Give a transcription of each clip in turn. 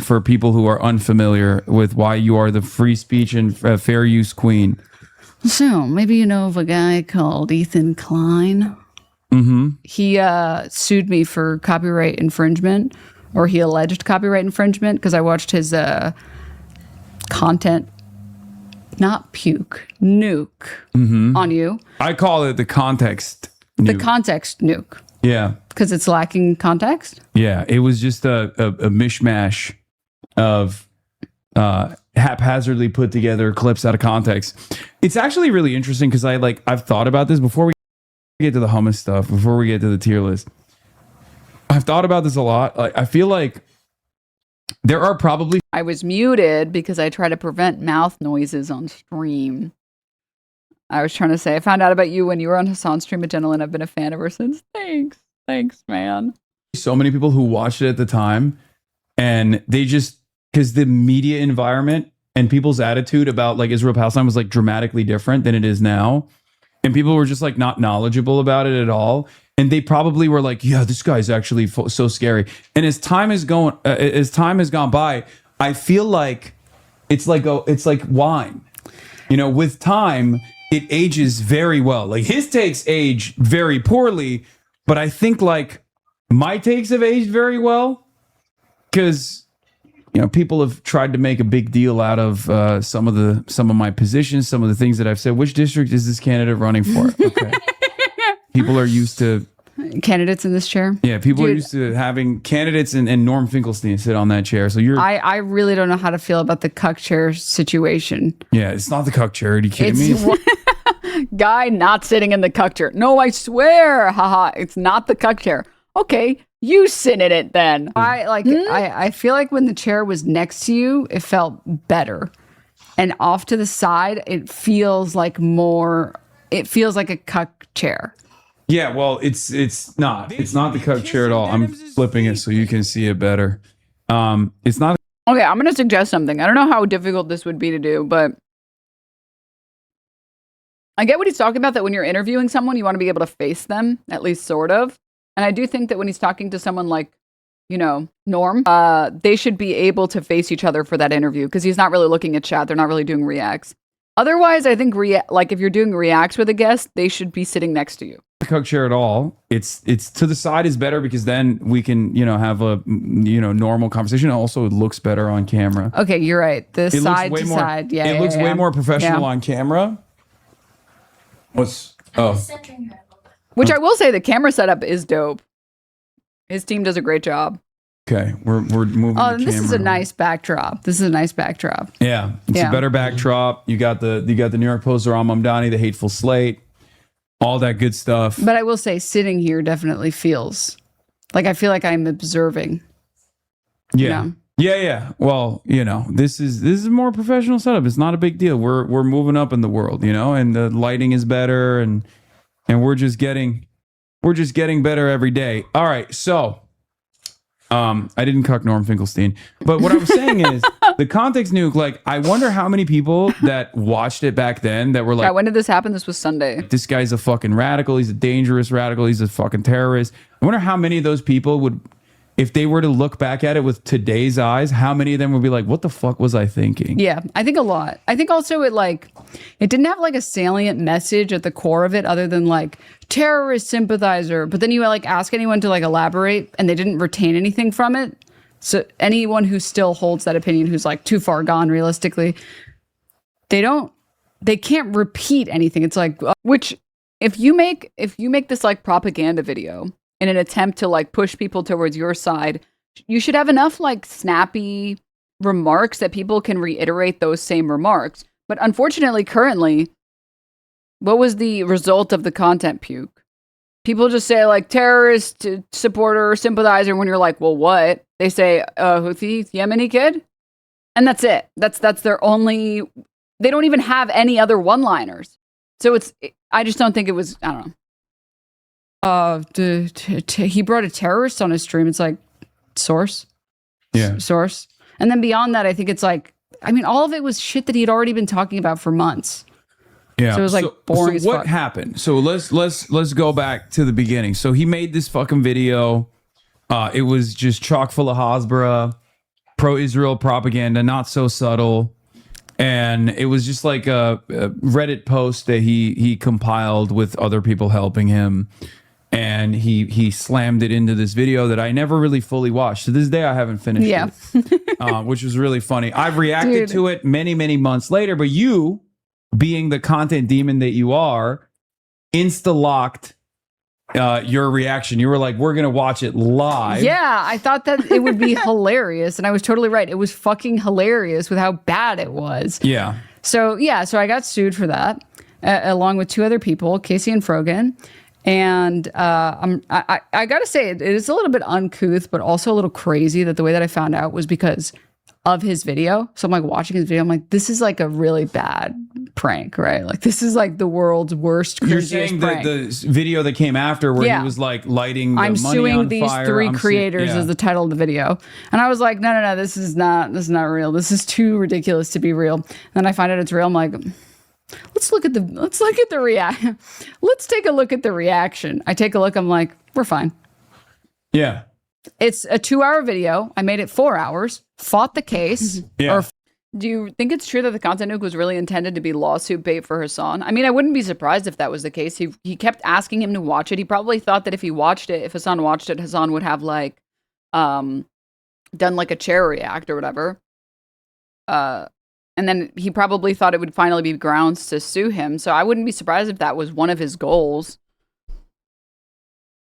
for people who are unfamiliar with why you are the free speech and fair use queen. So maybe you know of a guy called Ethan Klein. He sued me for copyright infringement, or he alleged copyright infringement because I watched his content, not puke, nuke on you. I call it the context nuke. The context nuke. Yeah. Because it's lacking context? Yeah. It was just a mishmash of haphazardly put together clips out of context. It's actually really interesting because I've thought about this before we get to the hummus stuff, before we get to the tier list. I've thought about this a lot. I feel like there are probably... I was muted because I try to prevent mouth noises on stream. I was trying to say, I found out about you when you were on Hasan's stream at Gentle, and I've been a fan ever since. Thanks. Thanks, man. So many people who watched it at the time, and they just... Because the media environment and people's attitude about like Israel-Palestine was like dramatically different than it is now. And people were just like not knowledgeable about it at all. And they probably were like, yeah, this guy's actually so scary. And as time has gone by, I feel like it's like wine. You know, with time, it ages very well. Like his takes age very poorly, but I think like my takes have aged very well because, you know, people have tried to make a big deal out of some of my positions, some of the things that I've said. Which district is this candidate running for? Okay. People are used to candidates in this chair. Yeah, people are used to having candidates and Norm Finkelstein sit on that chair. So I really don't know how to feel about the cuck chair situation. Yeah, it's not the cuck chair. Are you kidding me? Guy not sitting in the cuck chair. No, I swear. Haha, it's not the cuck chair. Okay, you sit in it then. I feel like when the chair was next to you, it felt better. And off to the side, it feels like a cuck chair. Yeah, well, it's not the cuck chair at all. I'm flipping it so you can see it better. It's not. Okay, I'm going to suggest something. I don't know how difficult this would be to do, but I get what he's talking about, that when you're interviewing someone, you want to be able to face them, at least sort of. And I do think that when he's talking to someone like, you know, Norm, they should be able to face each other for that interview because he's not really looking at chat. They're not really doing reacts. Otherwise, I think if you're doing reacts with a guest, they should be sitting next to you. The cuck chair at all. It's to the side is better because then we can, you know, have a, you know, normal conversation. Also, it looks better on camera. Okay, you're right. The side to side. Yeah, it looks way more professional on camera. Which I will say, the camera setup is dope. His team does a great job. Okay, we're moving. Oh, this is a nice backdrop. Yeah, it's a better backdrop. You got the New York Post, Ram Mamdani, the Hateful Slate, all that good stuff. But I will say, sitting here definitely feels like I feel like I'm observing. Yeah. You know? Yeah. Well, you know, this is a more professional setup. It's not a big deal. We're moving up in the world, you know, and the lighting is better, and we're just getting better every day. All right, so. I didn't cuck Norm Finkelstein, but what I was saying is the context nuke. Like, I wonder how many people that watched it back then that were like, when did this happen? This was Sunday. This guy's a fucking radical. He's a dangerous radical. He's a fucking terrorist. I wonder how many of those people would, if they were to look back at it with today's eyes, how many of them would be like, what the fuck was I thinking? Yeah, I think a lot. I think also it didn't have like a salient message at the core of it other than like terrorist sympathizer. But then you like ask anyone to like elaborate and they didn't retain anything from it. So anyone who still holds that opinion, who's like too far gone realistically, they can't repeat anything. It's like, which if you make this like propaganda video in an attempt to like push people towards your side, you should have enough like snappy remarks that people can reiterate those same remarks. But unfortunately, currently, what was the result of the content puke? People just say like terrorist supporter, sympathizer, when you're like, well, what? They say Houthi, Yemeni kid. And that's it. That's their only, they don't even have any other one-liners. So I just don't think it was, I don't know. He brought a terrorist on his stream. It's like, source. Yeah. Source. And then beyond that, I think it's like, I mean, all of it was shit that he had already been talking about for months. Yeah. So it was like boring. So what happened? So let's go back to the beginning. So he made this fucking video. It was just chock full of Hasbara. pro-Israel propaganda, not so subtle. And it was just like a Reddit post that he compiled with other people helping him. And he slammed it into this video that I never really fully watched. To this day, I haven't finished it, which was really funny. I've reacted to it many, many months later, but you, being the content demon that you are, insta-locked your reaction. You were like, we're going to watch it live. Yeah, I thought that it would be hilarious. And I was totally right. It was fucking hilarious with how bad it was. Yeah. So I got sued for that, along with 2 other people, Casey and Frogan. And I got to say, it is a little bit uncouth, but also a little crazy that the way that I found out was because of his video. So I'm like watching his video. I'm like, this is like a really bad prank, right? Like this is like the world's worst. You're saying that the video that came after where he was like lighting the I'm money suing on these fire. 3 creators is the title of the video. And I was like, no, this is not real. This is too ridiculous to be real. And then I find out it's real. I'm like, let's take a look at the reaction. I take a look. I'm like, we're fine. Yeah. It's a 2-hour video. I made it 4 hours, fought the case. Yeah. Do you think it's true that the content nuke was really intended to be lawsuit bait for Hasan? I mean, I wouldn't be surprised if that was the case. He kept asking him to watch it. He probably thought that if Hasan watched it, Hasan would have like done like a chair react or whatever. And then he probably thought it would finally be grounds to sue him. So I wouldn't be surprised if that was one of his goals.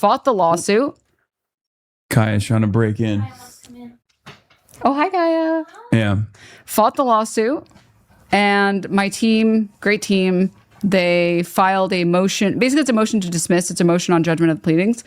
Fought the lawsuit. Kaya's trying to break in. Oh, hi, Kaya. Yeah. Fought the lawsuit. And my team, great team, they filed a motion. Basically, it's a motion to dismiss. It's a motion on judgment of the pleadings.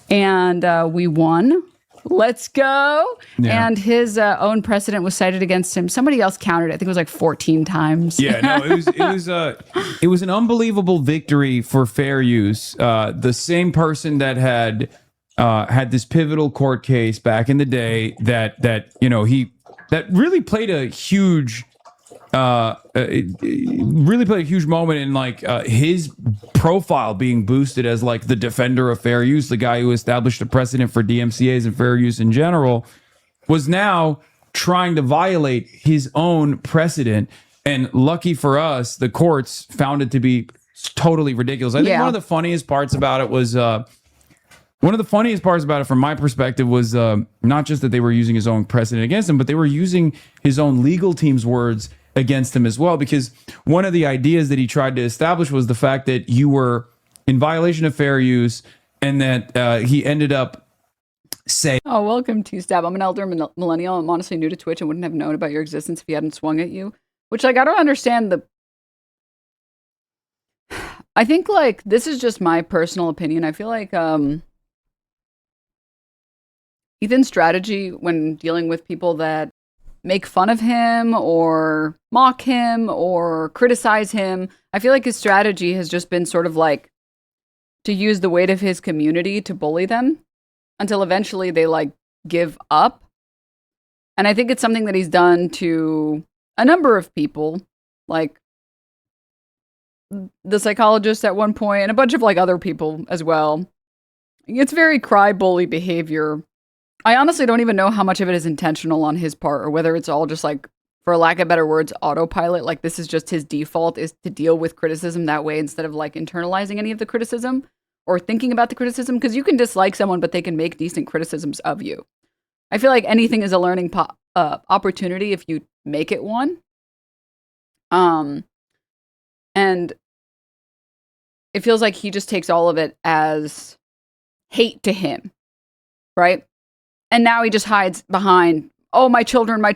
And we won. Let's go. Yeah. And his own precedent was cited against him. Somebody else counted it. I think it was like 14 times. Yeah, no, it was an unbelievable victory for fair use. The same person that had this pivotal court case back in the day that really played a huge moment in like his profile being boosted as like the defender of fair use, the guy who established a precedent for DMCAs and fair use in general, was now trying to violate his own precedent. And lucky for us, the courts found it to be totally ridiculous. I think one of the funniest parts about it was from my perspective was not just that they were using his own precedent against him, but they were using his own legal team's words against him as well. Because one of the ideas that he tried to establish was the fact that you were in violation of fair use, and that he ended up saying, "Oh, welcome to Stab. I'm an elder millennial. I'm honestly new to Twitch and wouldn't have known about your existence if he hadn't swung at you." Which, like, I don't understand the... I think, like, this is just my personal opinion. I feel like Ethan's strategy when dealing with people that make fun of him or mock him or criticize him, I feel like his strategy has just been sort of like to use the weight of his community to bully them until eventually they like give up. And I think it's something that he's done to a number of people, like the psychologist at one point and a bunch of like other people as well. It's very cry bully behavior. I honestly don't even know how much of it is intentional on his part or whether it's all just like, for lack of better words, autopilot. Like this is just his default is to deal with criticism that way instead of like internalizing any of the criticism or thinking about the criticism. Because you can dislike someone, but they can make decent criticisms of you. I feel like anything is a learning opportunity if you make it one. And it feels like he just takes all of it as hate to him, right? And now he just hides behind, oh, my children, the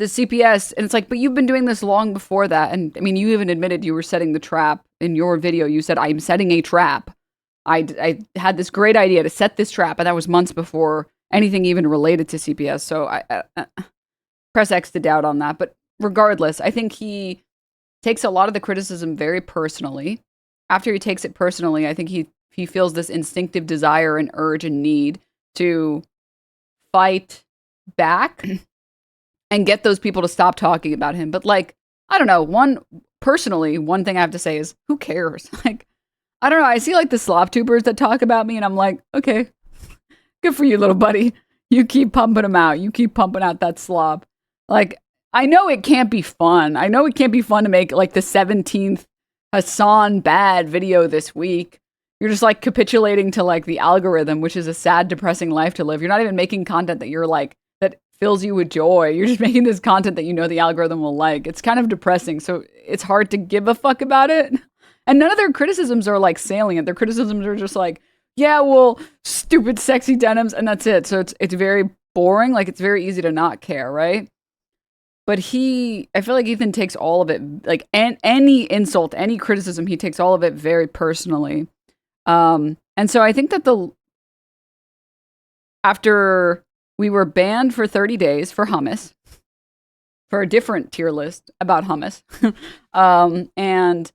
CPS. And it's like, but you've been doing this long before that. And I mean, you even admitted you were setting the trap in your video. You said, I'm setting a trap. I had this great idea to set this trap. And that was months before anything even related to CPS. So I press X to doubt on that. But regardless, I think he takes a lot of the criticism very personally. After he takes it personally, I think he feels this instinctive desire and urge and need to fight back and get those people to stop talking about him. But like, I don't know, one thing I have to say is, who cares? Like, I don't know. I see like the slop tubers that talk about me and I'm like, okay, good for you, little buddy. You keep pumping them out. You keep pumping out that slop. Like, I know it can't be fun. I know it can't be fun to make like the 17th Hasan bad video this week. You're just like capitulating to like the algorithm, which is a sad, depressing life to live. You're not even making content that you're like, that fills you with joy. You're just making this content that you know the algorithm will like. It's kind of depressing. So it's hard to give a fuck about it. And none of their criticisms are like salient. Their criticisms are just like, yeah, well, stupid, sexy denims, and that's it. So it's very boring. Like, it's very easy to not care, right? But I feel like Ethan takes all of it, like any insult, any criticism, he takes all of it very personally. And so I think that after we were banned for 30 days for hummus, for a different tier list about hummus, and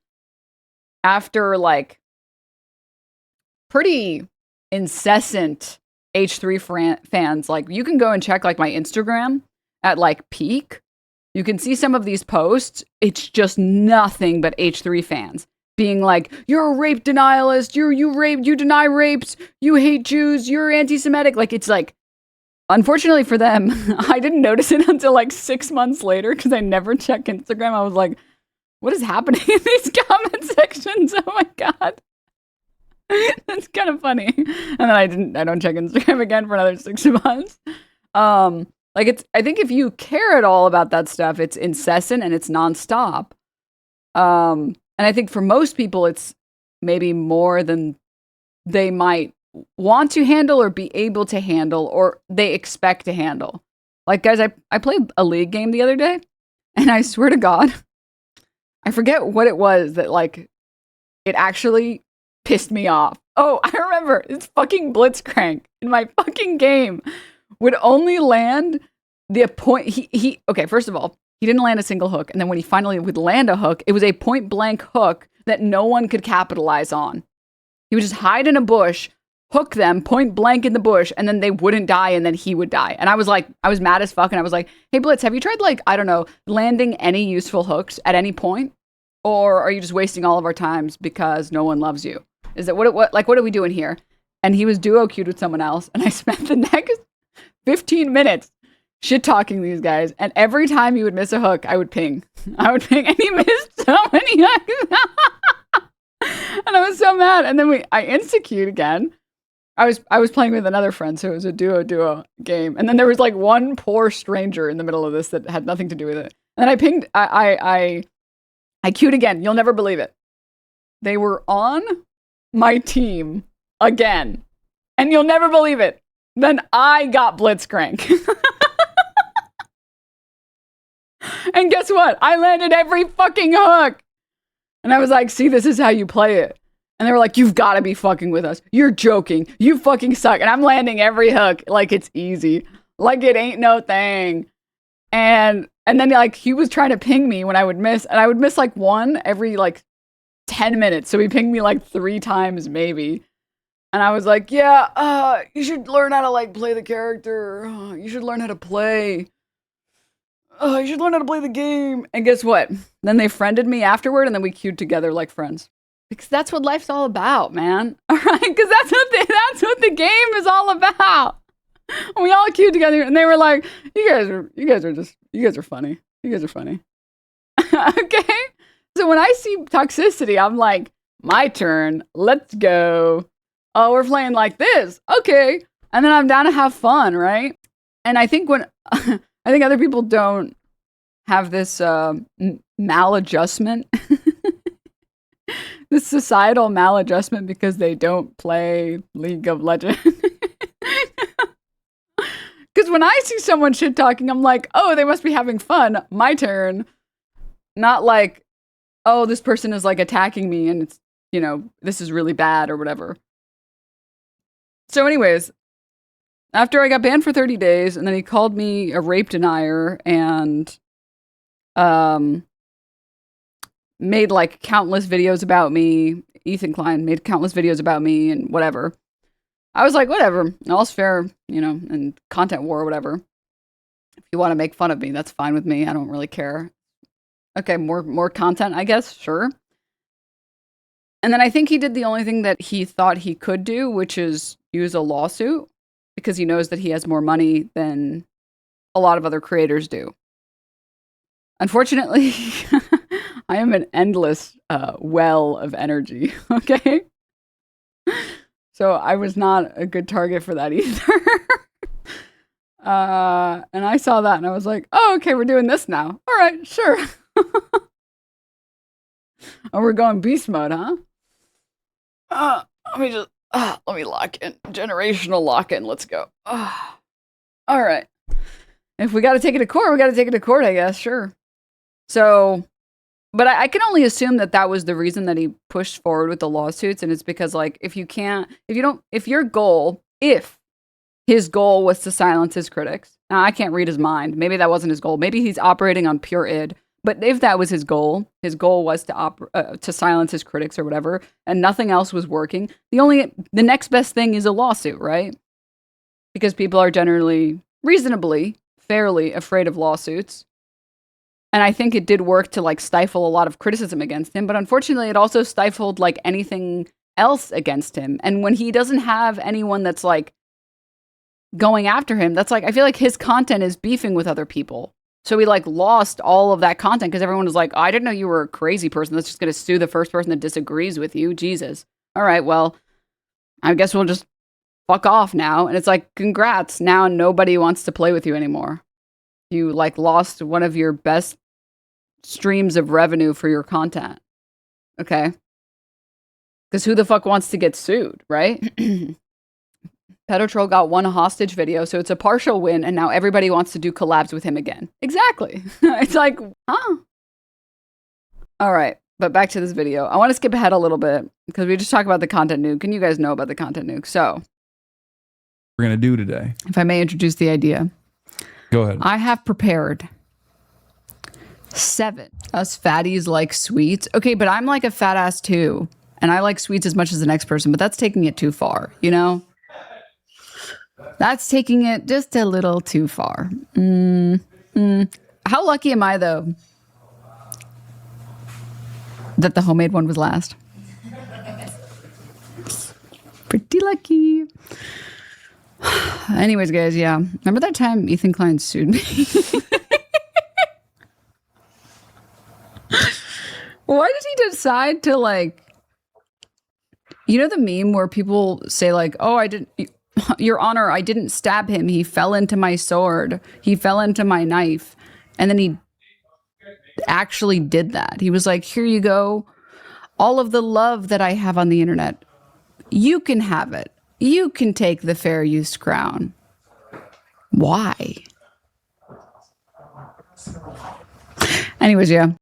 after like pretty incessant H3 fans, like you can go and check like my Instagram at like peak. You can see some of these posts. It's just nothing but H3 fans being like, you're a rape denialist, you deny rapes, you hate Jews, you're anti-Semitic. Like, it's like, unfortunately for them, I didn't notice it until like 6 months later because I never check Instagram. I was like, what is happening in these comment sections? Oh my God. That's kind of funny. And then I don't check Instagram again for another 6 months. Like, I think if you care at all about that stuff, it's incessant and it's nonstop. And I think for most people, it's maybe more than they might want to handle or be able to handle or they expect to handle. Like, guys, I played a league game the other day and I swear to God, I forget what it was that like, it actually pissed me off. Oh, I remember. It's fucking Blitzcrank in my fucking game would only land the point. Okay, first of all, he didn't land a single hook. And then when he finally would land a hook, it was a point blank hook that no one could capitalize on. He would just hide in a bush, hook them point blank in the bush, and then they wouldn't die, and then he would die. And I was like, I was mad as fuck, and I was like, hey, Blitz, have you tried, like, I don't know, landing any useful hooks at any point? Or are you just wasting all of our times because no one loves you? Is that what are we doing here? And he was duo queued with someone else, and I spent the next 15 minutes shit-talking these guys, and every time he would miss a hook, I would ping, and he missed so many hooks. And I was so mad, and then I insta-queued again. I was playing with another friend, so it was a duo game, and then there was like one poor stranger in the middle of this that had nothing to do with it. And then I pinged, I queued again. You'll never believe it. They were on my team again, and you'll never believe it. Then I got Blitzcrank. And guess what? I landed every fucking hook. And I was like, see, this is how you play it. And they were like, you've got to be fucking with us. You're joking. You fucking suck. And I'm landing every hook like it's easy. Like it ain't no thing. And then like he was trying to ping me when I would miss. And I would miss like one every like 10 minutes. So he pinged me like 3 times maybe. And I was like, yeah, you should learn how to like play the character. You should learn how to play. You should learn how to play the game. And guess what? Then they friended me afterward, and then we queued together like friends. Because that's what life's all about, man. All right? Because that's what the game is all about. And we all queued together, and they were like, you guys are funny. You guys are funny. Okay? So when I see toxicity, I'm like, my turn. Let's go. Oh, we're playing like this. Okay. And then I'm down to have fun, right? And I think I think other people don't have this maladjustment, this societal maladjustment because they don't play League of Legends. Because when I see someone shit talking, I'm like, oh, they must be having fun. My turn. Not like, oh, this person is like attacking me and it's, this is really bad or whatever. So anyways, after I got banned for 30 days, and then he called me a rape denier and made like countless videos about me. Ethan Klein made countless videos about me and whatever. I was like, whatever, all's fair, and content war or whatever. If you want to make fun of me, that's fine with me. I don't really care. Okay, more content, I guess, sure. And then I think he did the only thing that he thought he could do, which is use a lawsuit. because he knows that he has more money than a lot of other creators do. Unfortunately, I am an endless well of energy, okay? So I was not a good target for that either. And I saw that and I was like, oh, okay, we're doing this now. All right, sure. Oh, we're going beast mode, huh? Let me lock in. Generational lock in. Let's go. All right. If we got to take it to court, we got to take it to court, I guess. Sure. So, but I can only assume that that was the reason that he pushed forward with the lawsuits. And it's because, like, if his goal was to silence his critics. Now, I can't read his mind. Maybe that wasn't his goal. Maybe he's operating on pure id. But if that was his goal was to silence his critics or whatever, and nothing else was working, the next best thing is a lawsuit, right? Because people are generally, reasonably, fairly afraid of lawsuits. And I think it did work to like stifle a lot of criticism against him, but unfortunately it also stifled like anything else against him. And when he doesn't have anyone that's like going after him, that's like, I feel like his content is beefing with other people. So he like lost all of that content because everyone was like, oh, I didn't know you were a crazy person that's just going to sue the first person that disagrees with you. Jesus. All right, well, I guess we'll just fuck off now. And it's like, congrats. Now nobody wants to play with you anymore. You like lost one of your best streams of revenue for your content. Okay. Because who the fuck wants to get sued, right? Pedotroll got one hostage video, so it's a partial win, and now everybody wants to do collabs with him again. Exactly. It's like, huh? All right, but back to this video. I want to skip ahead a little bit, because we just talked about the content nuke, and you guys know about the content nuke, so. We're going to do today. If I may introduce the idea. Go ahead. I have prepared 7. Us fatties like sweets. Okay, but I'm like a fat ass too, and I like sweets as much as the next person, but that's taking it too far, you know? That's taking it just a little too far. How lucky am I, though, that the homemade one was last? Pretty lucky. Anyways, guys, yeah. Remember that time Ethan Klein sued me? Why did he decide to, like... You know the meme where people say, like, oh, Your Honor, I didn't stab him. He fell into my sword. He fell into my knife. And then he actually did that. He was like, here you go. All of the love that I have on the internet. You can have it. You can take the fair use crown. Why? Anyways, yeah.